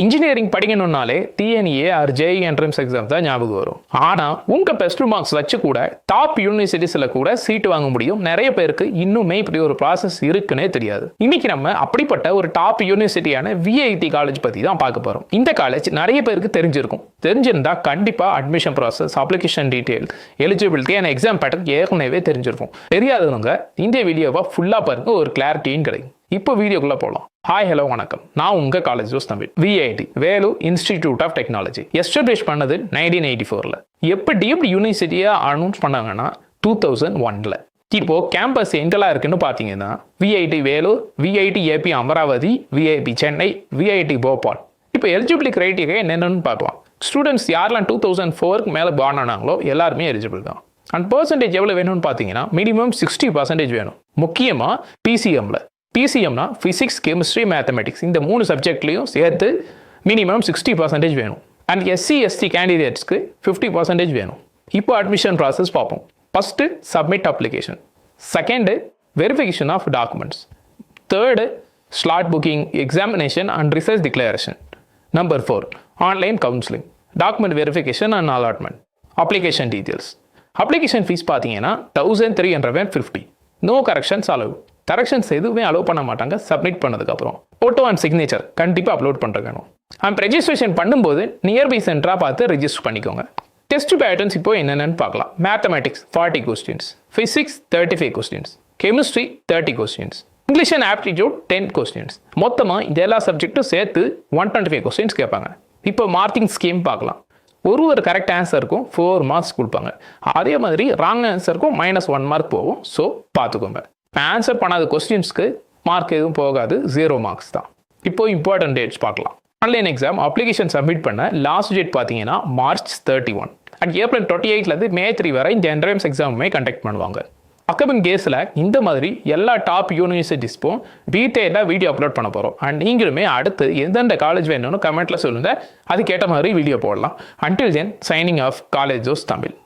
Engineering படிக்கணும்னாலே TNEA or JEE entrance exam தான் ஞாபகம் வரும். ஆனால் உங்கள் +2 மார்க்ஸ் வச்சு கூட டாப் யூனிவர்சிட்டிஸில் கூட சீட்டு வாங்க முடியும். நிறைய பேருக்கு இன்னுமே இப்படி ஒரு ப்ராசஸ் இருக்குன்னே தெரியாது. இன்னைக்கு நம்ம அப்படிப்பட்ட ஒரு டாப் யூனிவர்சிட்டியான VIT காலேஜ் பற்றி தான் பார்க்க போகிறோம். இந்த காலேஜ் நிறைய பேருக்கு தெரிஞ்சிருக்கும். தெரிஞ்சிருந்தா கண்டிப்பாக admission process, application detail, eligibility and exam pattern ஏற்கனவே தெரிஞ்சிருக்கும். தெரியாதவங்க இந்த வீடியோவை ஃபுல்லாக பாருங்க, ஒரு கிளாரிட்டியும் கிடைக்கும். இப்போ வீடியோக்குள்ளே போகலாம். ஹாய் ஹலோ வணக்கம், நான் உங்கள் college dose Tamil. VIT Vellore institute of technology establish பண்ணது 1984. எப்போ டீம்டு யூனிவர்சிட்டியாக அனௌன்ஸ் பண்ணாங்கன்னா 2001. இப்போ கேம்பஸ் எங்கெல்லாம் இருக்குன்னு பார்த்தீங்கன்னா VIT Vellore, VIT AP Amaravathi, VIT Chennai, VIT Bhopal. இப்போ எலிஜிபிலிட்டி கிரைட்டீரியா என்னென்னு பார்க்கலாம். ஸ்டூடெண்ட்ஸ் யாரெல்லாம் 2004க்கு மேலே பார்ன் ஆனாங்களோ எல்லாருமே எலிஜிபிள் தான். அண்ட் பர்சன்டேஜ் எவ்வளோ வேணும்னு பார்த்தீங்கன்னா மினிமம் 60% வேணும். முக்கியமாக PCMனா ஃபிசிக்ஸ், கெமிஸ்ட்ரி, மேத்தமெட்டிக்ஸ் இந்த 3 சப்ஜெக்ட்லையும் சேர்த்து மினிமம் 60% வேணும். அண்ட் SC/ST கேண்டிடேட்ஸ்க்கு 50% வேணும். இப்போ அட்மிஷன் ப்ராசஸ் பார்ப்போம். First submit application, second verification of documents, third slot booking, examination and result declaration, number 4 online counselling, document verification and allotment, application details. Application fees பார்த்தீங்கன்னா 1350. No corrections allow. Corrections எதுவுமே allow பண்ண மாட்டாங்க. Submit பண்ணதுக்கப்புறம் photo and signature கண்டிப்பாக upload பண்ணுறேன். And registration பண்ணும்போது nearby சென்டராக பார்த்து ரெஜிஸ்டர் பண்ணிக்கோங்க. டெஸ்ட் பேட்டர்ன்ஸ் இப்போ என்னென்னு பார்க்கலாம். Mathematics 40 questions, physics 35 questions, chemistry 30 questions, English and aptitude 10 questions. மொத்தமாக இந்த எல்லா சப்ஜெக்ட்டும் சேர்த்து 125 கொஸ்டின்ஸ் கேட்பாங்க. இப்போ மார்க்கிங் ஸ்கீம் பார்க்கலாம். ஒரு கரெக்ட் ஆன்சருக்கும் 4 மார்க்ஸ் கொடுப்பாங்க. அதே மாதிரி ராங் ஆன்சருக்கும் -1 மார்க் போகும். ஸோ பார்த்துக்கோங்க. ஆன்சர் பண்ணாத கொஸ்டின்ஸ்க்கு மார்க் எதுவும் போகாது, 0 மார்க்ஸ் தான். இப்போ இம்பார்ட்டன்ட் டேட்ஸ் பார்க்கலாம். ஆன்லைன் எக்ஸாம் அப்ளிகேஷன் சப்மிட் பண்ண லாஸ்ட் டேட் பார்த்தீங்கன்னா March 31. அண்ட் April 28லேருந்து May 3 வரை இந்த என்ட்ரன்ஸ் எக்ஸாமுமே கண்டக்ட் பண்ணுவாங்க. அப்கமிங் கேஸில் இந்த மாதிரி எல்லா டாப் யூனிவர்சிட்டிஸ்க்கும் டீட்டெயிலாக வீடியோ அப்லோட் பண்ண போகிறோம். அண்ட் நீங்களுமே அடுத்து எந்தெந்த காலேஜ் வேணும்னு கமெண்ட்டில் சொல்லுங்கள். அதுக்கேற்ற மாதிரி வீடியோ போடலாம். Until then signing off college dose Tamil.